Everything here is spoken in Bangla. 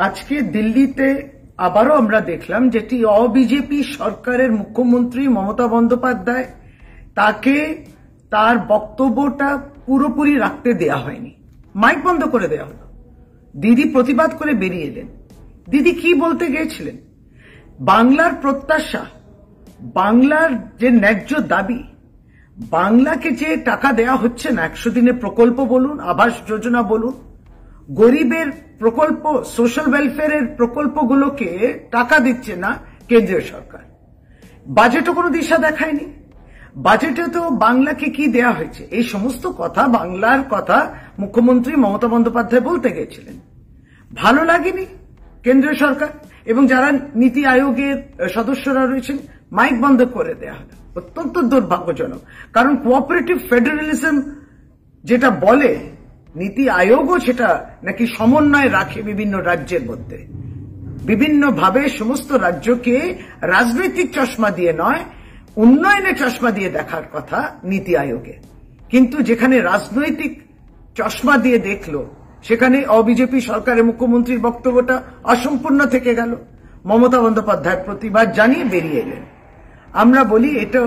আজকে দিল্লিতে আবারও আমরা দেখলাম যেটি অবিজেপি সরকারের মুখ্যমন্ত্রী মমতা বন্দ্যোপাধ্যায়, তাকে তার বক্তব্যটা পুরোপুরি রাখতে দেয়া হয়নি, মাইক বন্ধ করে দেয়া হলো। দিদি প্রতিবাদ করে বেরিয়ে এলেন। দিদি কি বলতে গিয়েছিলেন? বাংলার প্রত্যাশা, বাংলার যে ন্যায্য দাবি, বাংলাকে যে টাকা দেয়া হচ্ছে না, 100 দিনের প্রকল্প বলুন, আবাস যোজনা বলুন, গরিবের প্রকল্প, সোশ্যাল ওয়েলফেয়ারের প্রকল্পগুলোকে টাকা দিচ্ছে না কেন্দ্রীয় সরকার। বাজেটও কোনো দিশা দেখায়নি। বাজেটে তো বাংলাকে কি দেয়া হয়েছে, এই সমস্ত কথা, বাংলার কথা মুখ্যমন্ত্রী মমতা বন্দ্যোপাধ্যায় বলতে গিয়েছিলেন। ভালো লাগেনি কেন্দ্রীয় সরকার এবং যারা নীতি আয়োগের সদস্যরা রয়েছেন, মাইক বন্ধ করে দেয়া হলো। অত্যন্ত দুর্ভাগ্যজনক, কারণ কোঅপারেটিভ ফেডারেলিজম যেটা বলে, নীতি আয়োগও সেটা নাকি সমন্বয় রাখে বিভিন্ন রাজ্যের মধ্যে, বিভিন্নভাবে সমস্ত রাজ্যকে রাজনৈতিক চশমা দিয়ে নয়, উন্নয়নের চশমা দিয়ে দেখার কথা নীতি আয়োগে। কিন্তু যেখানে রাজনৈতিক চশমা দিয়ে দেখলো, সেখানে অবিজেপি সরকারের মুখ্যমন্ত্রীর বক্তব্যটা অসম্পূর্ণ থেকে গেল। মমতা বন্দ্যোপাধ্যায় প্রতিবাদ জানিয়ে বেরিয়ে এলেন। আমরা বলি এটা